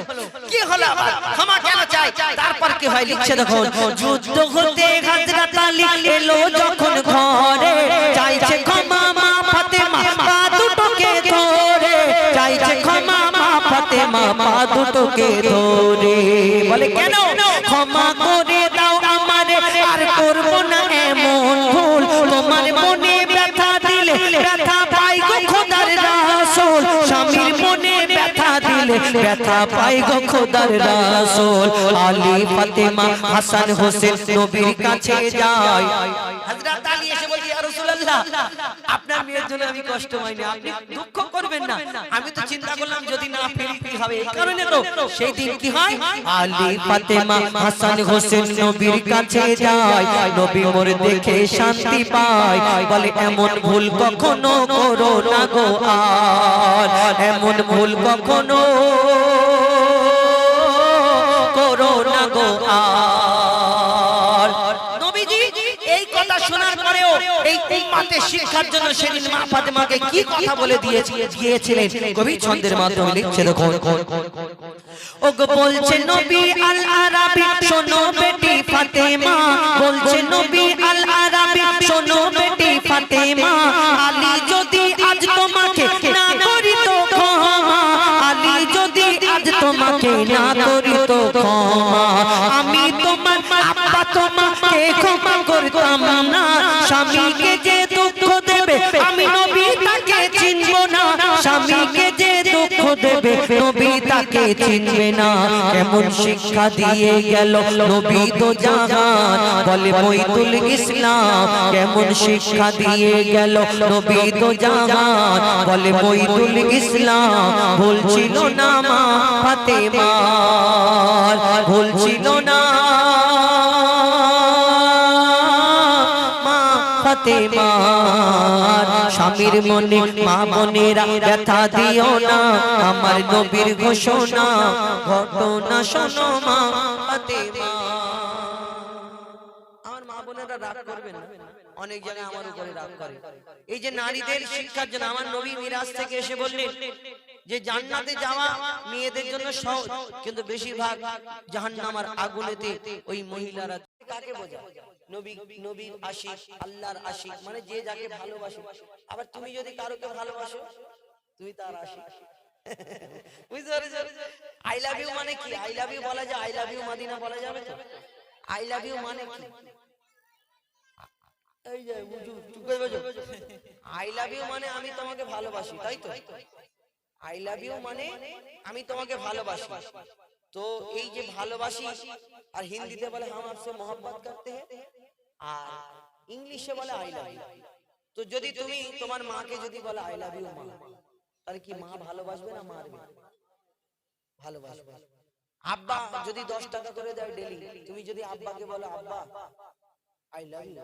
Speaker 2: কি হলো আবার ক্ষমা কেন চাই? তারপর কি হয় লিখছে দেখো। যুদ্ধ হতে হযরত আলী এলো যখন ঘরে, চাইছে ক্ষমা মা ফাতেমা পা দুটোকে ধরে, চাইছে ক্ষমা মা ফাতেমা পা দুটোকে ধরে। বলে কেন? ক্ষমা করে দাও আমারে, আর করব না এমন ভুল, তোমার মনে ব্যথা দিলে ব্যথা পাই গো খোদার রাসূল, স্বামীর মনে ব্যথা দিলে ব্যথা পাই গো খোদার রাসূল। আলী ফাতেমা হাসান হোসেন নবীর কাছে যায়। হযরত আলী এসে বলে ইয়া রাসূলুল্লাহ আপনার মেয়ের জন্য আমি কষ্ট পাইনি, আপনি দুঃখ করবেন না। আমি তো চিন্তা করলাম যদি না ফেরি কি হবে, এই কারণে তো সেই দিন কি হয় আলী ফাতেমা হাসান হোসেন নবীর কাছে যায়। নবী মোর দেখে শান্তি পায়, বলে এমন ভুল কখনো করো না গো আর, এমন ভুল কখনো করো না গো আর। নবীজি এই কথা শোনার পরেও এই উম্মতের শিক্ষার জন্য সেদিন মা ফাতেমাকে কি কথা বলে দিয়েছিলেন কবি ছন্দের মাধ্যমে লিখছে দেখো। ওগো বলছে নবী আল আরাবী শোনো বেটি ফাতেমা, বলছে নবী আল আরাবী শোনো বেটি ফাতেমা, আলী যদি আজ তোমাকে না করিত ক্ষমা, আলী যদি আজ তোমাকে না করিত ক্ষমা, আমি তোমার আব্বা তোমাকে ক্ষমা করতাম না। স্বামীকে যে দুঃখ দেবে আমি নবী তাকে চিনব না, স্বামীকে যে দুঃখ দেবে তাকে চিনবে না কেমন শিক্ষা দিয়ে গেল নবী তো জাহান বলে মঈদুল ইসলাম কেমন শিক্ষা দিয়ে গেল নবী তো জাহান বলে মঈদুল ইসলাম বলছিল না মা ফাতেমা বলছিল না ফাতেমার স্বামীর মনে মা বোনেরা ব্যথা দিও না আমার নবীর ঘোষণা ঘটনা শোনো মা ফাতেমা আমার মা বোনেরা রাগ করবে না অনেক জায়গায় আমার উপরে রাগ করে এই যে নারীদের শিক্ষার জন্য আমার নবী মিরাজ থেকে এসে বললেন যে জান্নাতে যাওয়া মেয়েদের জন্য সহজ কিন্তু বেশিরভাগ জাহান্নামের আগুনেতে ওই মহিলারা কাকে বোঝায় নবীর আশিক আল্লাহর আশিক মানে যে যাকে ভালোবাসে আবার তুমি যদি কারোকে ভালোবাসো তুমি তার আশিক বুঝতে পেরেছো আই লাভ ইউ মানে কি আই লাভ ইউ বলা যায় আই লাভ ইউ মদিনা বলা যাবে তো আই লাভ ইউ মানে কি এই যে চুপ করে বসো আই লাভ ইউ মানে আমি তোমাকে ভালোবাসি তাই তো আই লাভ ইউ মানে আমি তোমাকে ভালোবাসি তো এই যে ভালোবাসি আর হিন্দিতে বলে হাম আপসে মোহব্বত করতে हैं আর ইংলিশে বলে আই লাভ ইউ তো যদি তুমি তোমার মাকে যদি বলো আই লাভ ইউ মা তাহলে কি মা ভালোবাসবে না মারবে ভালোবাসবে আব্বা যদি 10 টাকা করে দেয় ডেইলি তুমি যদি আব্বাকে বলো আব্বা আই লাভ ইউ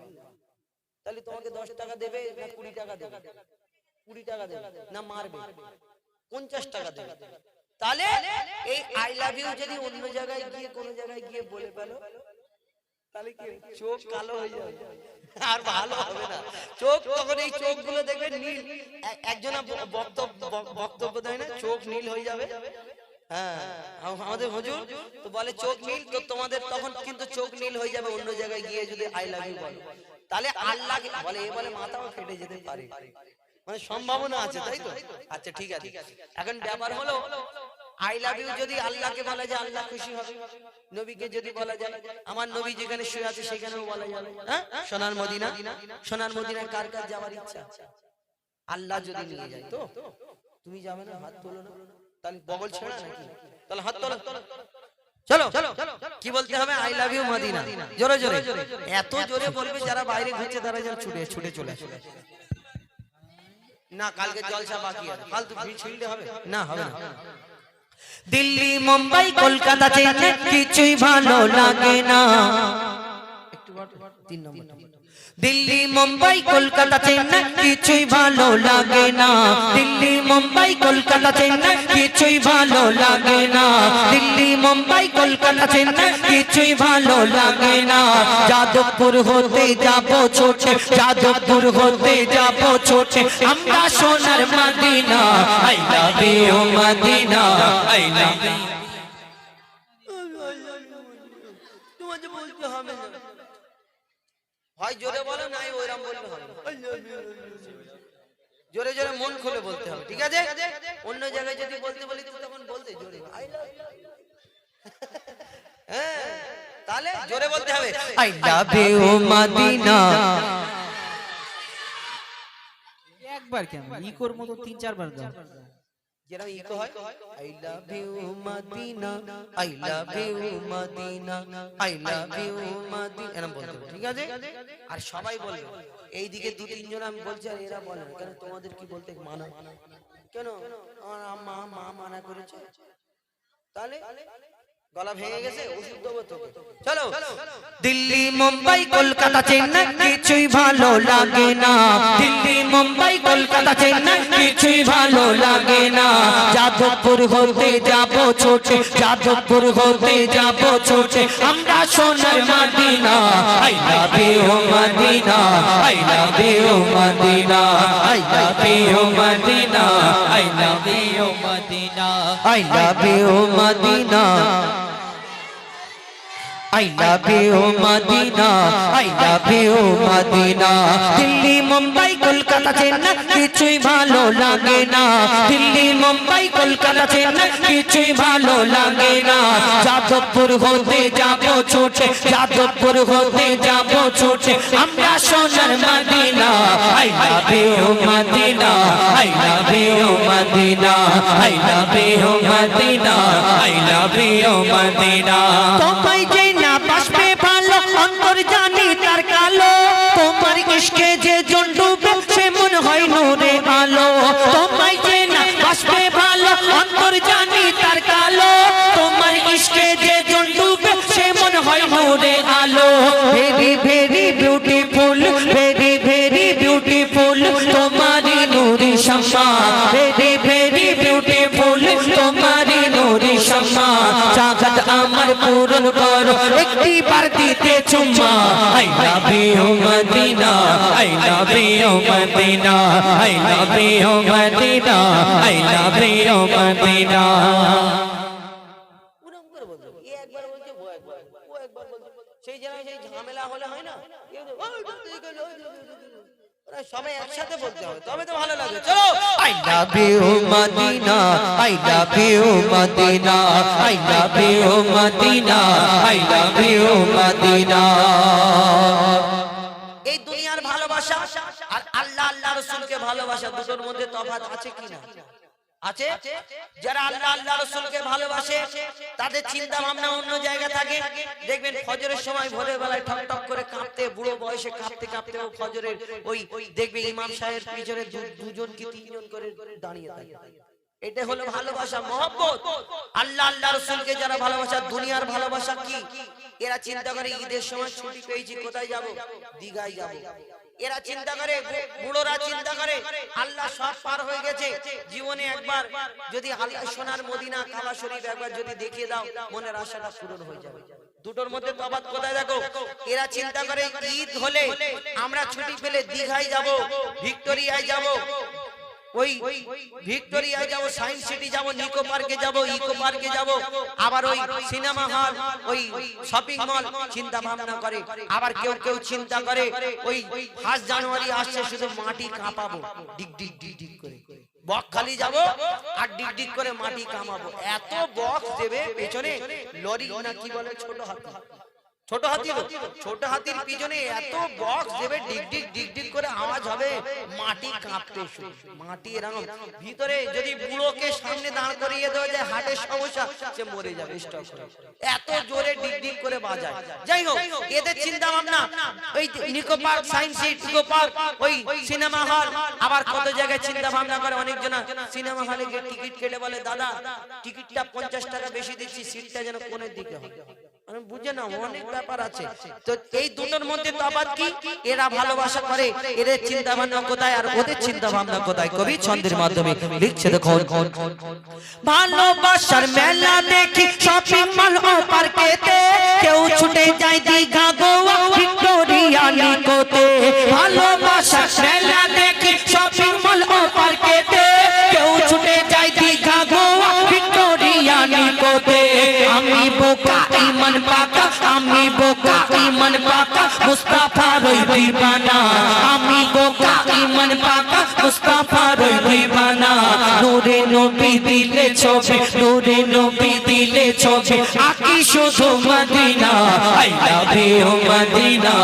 Speaker 2: তাহলে তোমাকে 10 টাকা দেবে না 20 টাকা দেবে 20 টাকা দেবে না মারবে 50 টাকা দেবে তাহলে এই আই লাভ ইউ যদি অন্য জায়গায় গিয়ে কোন জায়গায় গিয়ে বলে ফেলো তাহলে কি চোখ কালো হয়ে যাবে আর ভালো হবে না চোখ তখন এই চোখগুলো দেখবে নীল একজন বক্তব্য দেয় না চোখ নীল হয়ে যাবে হ্যাঁ আমাদের হুজুর তো বলে চোখ নীল তো তোমাদের তখন কিন্তু চোখ নীল হয়ে যাবে অন্য জায়গায় গিয়ে যদি আই লাভ ইউ বলো তাহলে আল্লাহ বলে এ বলে মাথাও ফেটে যেতে পারে মানে সম্ভাবনা আছে তাই তো আচ্ছা ঠিক আছে এখন ব্যাপার হলো আই লাভ ইউ যদি আল্লাহকে বলা যায় আল্লাহ খুশি হবে নবীকে যদি বলা যায় আমার নবী যেখানে শুয়ে আছে সেখানেও বলা যাবে হ্যাঁ সোনার মদিনা কার কার যাওয়ার ইচ্ছা আল্লাহ যদি নিয়ে যায় তো তুমি যাবে না হাত তোলো না তাহলে বগল ছেড়া নাকি তাহলে হাত তোলো চলো কি বলতে হবে আই লাভ ইউ মদিনা জোরে জোরে এত জোরে বলবে যারা বাইরে ঘুরছে তারা যেন ছুটে চলে আসে না কালকে জলসা বাকি আছে ফালতু ভিড় ছিলতে হবে না হবে না দিল্লি মুম্বাই কলকাতা চেন্নাই কিছুই ভালো লাগে না একটু 3 নম্বর দিল্লি মুম্বাই কলকাতা চেন্নাই কিছুই ভালো লাগে না দিল্লি মুম্বাই কলকাতা চেন্নাই কিছুই ভালো লাগে না দিল্লি মুম্বাই কলকাতা চেন্নাই কিছুই ভালো লাগে না যাদবপুর হতে যাব ছোটে যাদবপুর হতে যাব ছোটে আমরা সোনার Madina I love you Madina I love you তোমাকে বলতে হবে না ভাই জোরে বলো নাই ওইরকম বলতে হবে জোরে জোরে মন খুলে বলতে হবে ঠিক আছে অন্য জায়গায় যদি বলতে বলি তুমি তখন বলতে জোরে আই লাভ ইউ হ্যাঁ তাহলে জোরে বলতে হবে আই লাভ ইউ মদিনা
Speaker 3: একবার কেন ইকোর মতো 3-4 বার দাও
Speaker 2: যেরকম ইকো হয় I love you Madina I love you Madina I love you Madina এরকম বলতে হবে ঠিক আছে আর সবাই বলবে এইদিকে 2-3 জন আমি বলছি আর এরা বলে না কেন তোমাদের কি বলতে মানা কেন আমার মা মানা করেছে তাহলে গলা ভেঙে গেছে ওষুধ দেবো তোকে চলো দিল্লি মুম্বাই কলকাতা চেন্নাই কিছুই ভালো লাগে না দিল্লি মুম্বাই কলকাতা চেন্নাই কিছুই ভালো লাগে না যাদবপুর হতে যাব ছোটে যাদবপুর হতে যাব ছোটে আমরা সোনার Madina I love you Madina I love you Madina I love you Madina I love you Madina I love you Madina
Speaker 1: I love you Madina, I love you Madina. Delhi Mumbai Kolkata Chennai কিছুই ভালো লাগে না, দিল্লি মুম্বাই কলকাতা চেন্নাই কিছুই ভালো লাগে না। যাদবপুর হতে যাবো ছুটে, যাদবপুর হতে যাবো ছুটে আমরা সোনার Medina. I love you Madina, I love you Madina, I love you Madina, I love you Madina. তোমায় যে না বাসবে ভালো অন্তর জানি তার কালো, তোমার ইশকে যে জন ডুবে সে মন হয় নূরে আলো। তোমায় যে না বাসবে ভালো অন্তর জানি তার কালো, তোমার ইশকে যে জন ডুবে সে মন হয় নূরে আলো। Very very beautiful, very very beautiful তোমারি নূরি শামা, ভেরি ভেরি বিউটিফুল তোমারি নূরি শামা। চাহত আমার পূরণ করো একটি বার দিতে চুম্মা। I love you Madina, I love you Madina, I love you Madina, I love you Madina.
Speaker 2: সেই জায়গায় সেই ঝামেলা হলে হয় না, সবাই একসাথে বলতে হবে তবে তো ভালো লাগে। চলো
Speaker 1: I love you Madina, I love you Madina, I love you Madina, I love you Madina.
Speaker 2: এই দুনিয়ার ভালোবাসা আর আল্লাহ আল্লাহ রাসূলকে ভালোবাসা দুটোর মধ্যে তফাৎ আছে কি না? আছে। যারা আল্লাহ আল্লাহ রাসূলকে ভালোবাসে তাদের চিন্তা ভাবনা অন্য জায়গা থাকে। দেখবেন ফজরের সময় ভোরের বেলায় ঠক ঠক করে কাঁপতে, বুড়ো বয়সে কাঁপতে কাঁপতে ও ফজরের ওই দেখবে ইমাম সাহেবের পিছনে দুজন কি তিনজন করে দাঁড়িয়ে থাকে। এটা হলো ভালোবাসা, মহব্বত। আল্লাহ আল্লাহ রাসূলকে যারা ভালোবাসা, দুনিয়ার ভালোবাসা কি? এরা চিন্তা করে ঈদের সময় ছুটি পেয়েছি কোথায় যাব? দীঘায় যাব। এরা চিন্তা করে, বুড়োরা চিন্তা করে আল্লাহ সব পার হয়ে গেছে, জীবনে একবার যদি আল্লাহ সোনার মদিনা কাবা শরীফ একবার যদি দেখিয়ে দাও মনের আশাটা পূরণ হয়ে যাবে। দুটোর মধ্যে তফাৎ কোথায় দেখো? এরা চিন্তা করে ঈদ হলে আমরা ছুটি পেলে দীঘায় যাব, ভিক্টোরিয়ায় যাব, ওই ভিক্টোরিয়ায় যাব, সায়েন্স সিটি যাব, নিকো পার্কে যাব, ইকো পার্কে যাব, আবার ওই সিনেমা হল, ওই শপিং মল চিন্তা ভাবনা করে। আবার কেউ কেউ চিন্তা করে ওই 1 জানুয়ারি আসছে শুধু মাটি কাঁপাবো, ডিগ ডিগ ডিগ ডিগ করে বকখালি যাব আর ডিগ ডিগ করে মাটি কামাবো। এত বক্স দেবে পেছনে, লরি না কি বলে ছোট হাতি, ছোট হাতি, ছোট হাতির পিছনে এত বক্স দেবে, ডিগ ডিগ ডিগ ডিগ করে আওয়াজ হবে, মাটি কাঁপতে শুরু। মাটি এরকম ভিতরে যদি বুড়োকে সামনে দাঁড় করিয়ে দেওয়া যায়, হার্টের সমস্যা, সে মরে যাবে স্টক করে, এত জোরে ডিগ ডিগ করে বাজায়। যাই হোক, এদের চিন্তা ভাবনা ওই Nicco Park, Science City, Eco Park, ওই সিনেমা হল, আবার কত জায়গায় চিন্তা ভাবনা করে। অনেকজন সিনেমা হলে গিয়ে টিকিট কেটে বলে, দাদা টিকিটটা 50 টাকা বেশি দিচ্ছি, সিটটা যেন কোণের দিকে হয়। বুঝে না, অনেক ব্যাপার আছে। তো এই দুটোর মধ্যে তফাৎ কি? এরা ভালোবাসা করে, এদের চিন্তা ভাবনা কোথায় আর ওদের চিন্তা ভাবনা কোথায়? কবি ছন্দের মাধ্যমে লিখছে দেখো, ভালোবাসার মেলা দেখি শপিং মল ও পার্কেতে, কেউ ছুটে যায় দীঘা গোয়া ভিক্টোরিয়া নিকোতে। ভালোবাসার মেলা দেখি শপিং মল ও পার্কেতে, কেউ ছুটে যায় দীঘা গোয়া ভিক্টোরিয়া নিকোতে। আমি বোকা ইমান পাকা, আমি বোকা ইমান পাকা, মুস্তাফার ওই দিবানা। আমি বোকা ইমান পাকা, মুস্তাফার ওই দিবানা। নূরে নবী দিলে ছবি, নূরে নবী দিলে ছবি, আকি শুধু Medina. I love you Madina,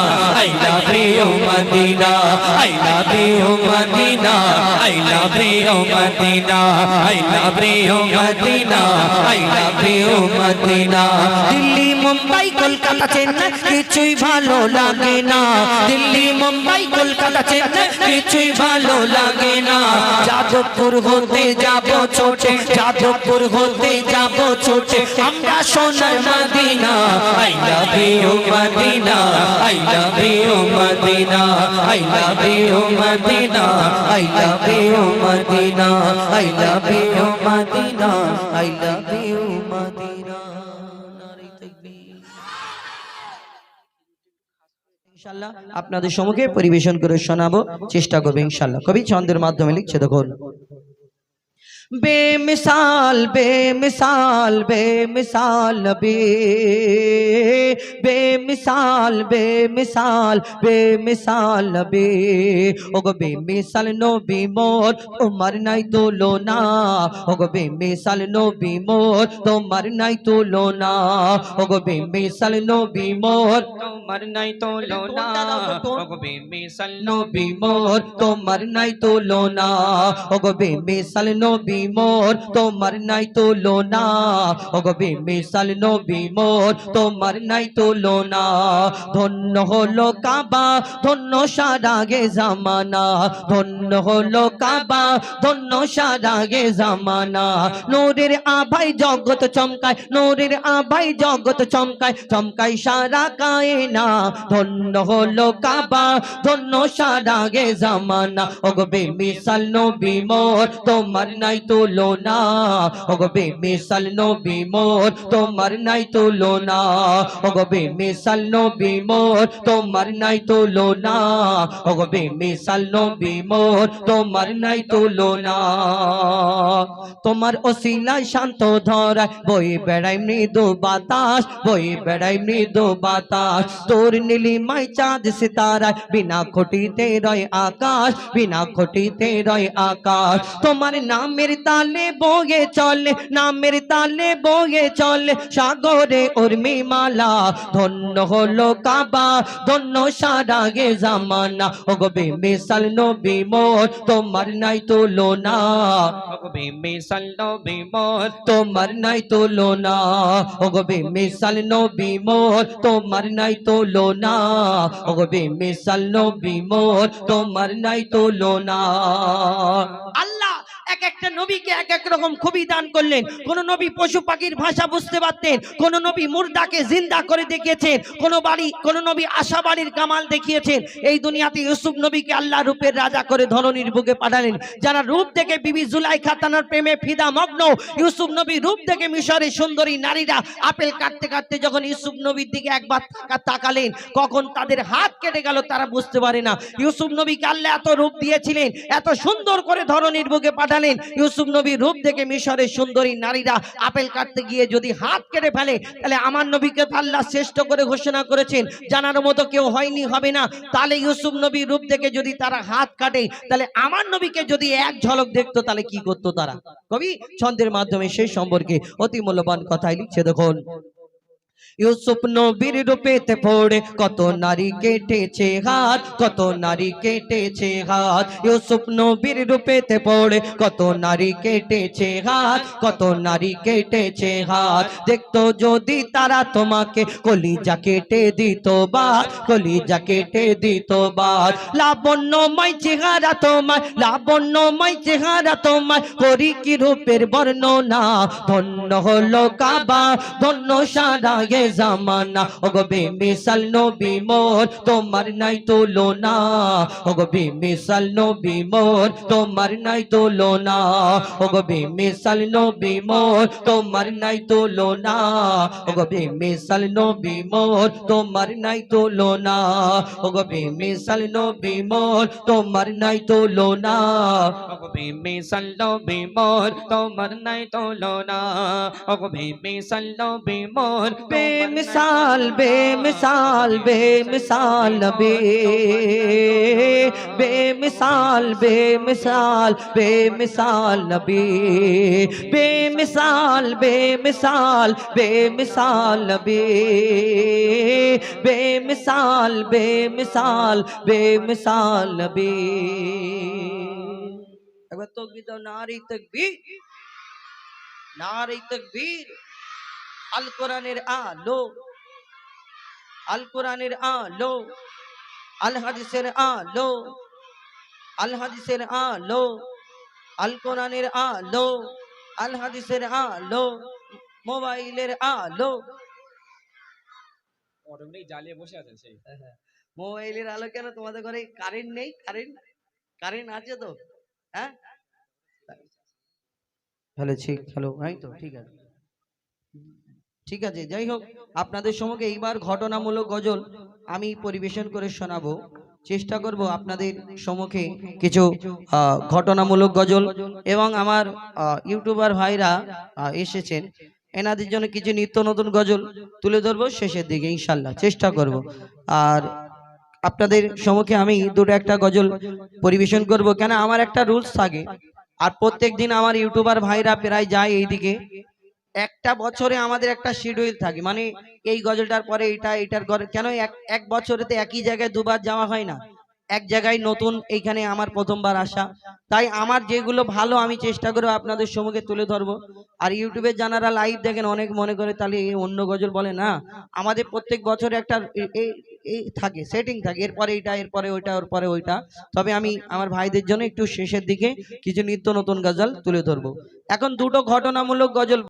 Speaker 2: I love you Madina, I love you Madina, I love you Madina, I love you Madina, I love you Madina. Delhi Mumbai Kolkata Chennai কিছুই ভালো লাগে না, দিল্লি মুম্বাই কলকাতা চেন্নাই কিছুই ভালো লাগে না। যাদবপুর হতে যাব ছোটে, যাদবপুর হতে যাব ছোটে আমরা সোনার Medina. I love you Madina, I love you Madina, I love you Madina, I love you Madina, I love you Madina, I love you Madina. ইনশাআল্লাহ আপনাদের সম্মুখে পরিবেশন করে শোনাবো, চেষ্টা করবে ইনশাআল্লাহ। কবি ছন্দের মাধ্যমে লিখছে দেখুন,
Speaker 1: बेमिसाल बेमिसाल बेमिसाल नबी बेमिसाल बेमिसाल बेमिसाल नबी ओगो बेमिसाल नबी मोर তোমার নাই তুলনা ওগো বেমিসাল নবী মোর তোমার নাই তুলনা ওগো বেমিসাল নবী মোর তোমার নাই তুলনা ওগো বেমিসাল নবী মোর তোমার নাই তুলনা ওগো বেমিসাল নবী মোর তোমার নাই তুলনা ওগো বেমিসাল নবী মোর তোমার নাই তুলনা ধন্য হলো কাবা ধন্য সারাগে জামানা ধন্য হলো কাবা ধন্য সারাগে জামানা নূরের আভায় জগৎ চমকায় নূরের আভায় জগৎ চমকায় চমকায় সারা কায়না ধন্য হলো কাবা ধন্য সারাগে জামানা ওগো বেমিসাল নবী মোর তোমার নাই তুলনা ওগো বেমিসাল নবী মোর তোমার নাই তুলনা ওগো বেমিসাল নবী মোর তোমার নাই তুলনা ওগো বেমিসাল নবী মোর তোমার নাই তুলনা তোমার ওসিলায় শান্ত ধরায় বই বেড়াই মৃদু বাতাস বই বেড়াই মৃদু বাতাস তোর নীলিমায় চাঁদ সিতারায় বিনা খুঁটিতে রয় আকাশ বিনা খুঁটিতে রয় আকাশ তোমার নামের তালে বয়ে চলে নামের তালে বয়ে চলে সাগরে উর্মিমালা ধন্য হলো কাবা ধন্য সারাগে জামানা ওগো বেমিসাল নবী মোর তোমার নাই তুলনা ওগো বেমিসাল নবী মোর তোমার নাই তুলনা ওগো বেমিসাল নবী মোর তোমার নাই তুলনা ওগো বেমিসাল নবী মোর তোমার নাই তুলনা আল্লাহ এক একটা নবীকে এক এক রকম খুবই দান করলেন কোন নবী পশু পাখির ভাষা বুঝতে পারতেন কোন নবী মুর্দাকে জিন্দা করে দেখিয়েছেন কোন নবী আশাবাড়ির কামাল দেখিয়েছেন এই দুনিয়াতে ইউসুফ নবীকে আল্লাহ রূপের রাজা করে ধরনীর বুকে পাঠালেন যারা রূপ দেখে বিবি জুলাইখা তানার প্রেমে ফিদা মগ্ন ইউসুফ নবী রূপ দেখে মিশরের সুন্দরী নারীরা আপেল কাটতে কাটতে যখন ইউসুফ নবীর দিকে একবার তাকালেন কখন তাদের হাত কেটে গেল তারা বুঝতে পারে না ইউসুফ নবীকে আল্লাহ এত রূপ দিয়েছিলেন এত সুন্দর করে ধরনীর বুকে পাঠালেন ইউসুফ নবীর রূপ দেখে মিশরের সুন্দরী নারীরা আপেল কাটতে গিয়ে যদি হাত কেটে ফেলে তাহলে আমার নবীকে তো আল্লাহ শ্রেষ্ঠ করে ঘোষণা করেছেন জানার মতো কেউ হয়নি হবে না তাহলে ইউসুফ নবীর রূপ দেখে যদি তারা হাত কাটে তাহলে আমার নবীকে যদি এক ঝলক দেখতো তাহলে কি করতো তারা কবি ছন্দের মাধ্যমে সেই সম্পর্কে অতি মূল্যবান কথাই লিখছে দেখুন ইউসুফ নবীর রূপেতে পড়ে কত নারী কেটেছে হাত কত নারী কেটেছে হাত ইউসুফ নবীর রূপেতে পড়ে কত নারী কেটেছে হাত কত নারী কেটেছে হাত দেখতো যদি তারা তোমাকে কলিজা কেটে দিত বাদ কলিজা কেটে দিত বাদ লাবণ্যময় চেহারা তোমার লাবণ্যময় চেহারা তোমার করি কি রূপের বর্ণনা ধন্য হলো কাবা ধন্য সারা জামানা ওগো বেমিসাল নবী মোর তোমার নাই তুলনা ওগো বেমিসাল নবী মোর তোমার নাই তুলনা ওগো বেমিসাল নবী মোর তোমার নাই তুলনা ওগো বেমিসাল নবী মোর তোমার নাই তুলনা ওগো বেমিসাল নবী মোর তোমার নাই তুলনা ওগো বেমিসাল নবী মোর তোমার নাই তুলনা ওগো বেমিসাল নবী মোর बेमिसाल बेमिसाल बेमिसाल नबी बेमिसाल बेमिसाल बेमिसाल नबी बेमिसाल बेमिसाल बेमिसाल नबी बेमिसाल बेमिसाल बेमिसाल नबी एक बार तकबीर दो नारी तकबीर नारी तकबीर আল কোরআনের আলো আল কোরআনের আলো আল হাদিসের আলো আল হাদিসের আলো আল কোরআনের আলো আল হাদিসের আলো মোবাইলের আলো
Speaker 4: অটোমেটিক জ্বালিয়ে বসে আছেন সেই
Speaker 1: মোবাইলের আলো কেন তোমাদের ঘরে কারেন্ট নেই কারেন্ট আছে তো হ্যাঁ হ্যালো ঠিক হ্যালো এই তো ঠিক আছে ঠিক আছে যাই হোক আপনাদের সম্মুখে এইবার ঘটনামূলক গজল আমি পরিবেশন করে শোনাবো চেষ্টা করব আপনাদের সম্মুখে কিছু ঘটনামূলক গজল এবং আমার ইউটিউবার ভাইরা এসেছেন, এনাদের জন্য কিছু নিত্য নতুন গজল তুলে ধরবো শেষের দিকে ইনশাল্লাহ চেষ্টা করব। আর আপনাদের সম্মুখে আমি দুটো একটা গজল পরিবেশন করব, কেন আমার একটা রুলস থাকে। আর প্রত্যেক দিন আমার ইউটিউবার ভাইরা প্রায় যায় এইদিকে, একটা বছরে আমাদের একটা শিডিউল থাকে, মানে এই গজলটার পরে এটার কেন এক বছরেতে একই জায়গায় দুবার যাওয়া হয় না, এক জায়গায় নতুন, এইখানে আমার প্রথমবার আসা। তাই আমার যেগুলো ভালো আমি চেষ্টা করব আপনাদের সম্মুখে তুলে ধরবো। আর ইউটিউবে যারা লাইভ দেখেন অনেক মনে করে তাহলে এই অন্য গজল বলে না, আমাদের প্রত্যেক বছরে একটা এই থাকে, সেটিং থাকে, এরপরে এইটা, এরপরে ওইটা, ওর পরে ওইটা। তবে আমি আমার ভাইদের জন্য একটু শেষের দিকে কিছু নিত্য নতুন গজল তুলে ধরবো। এখন দুটো ঘটনামূলক গজল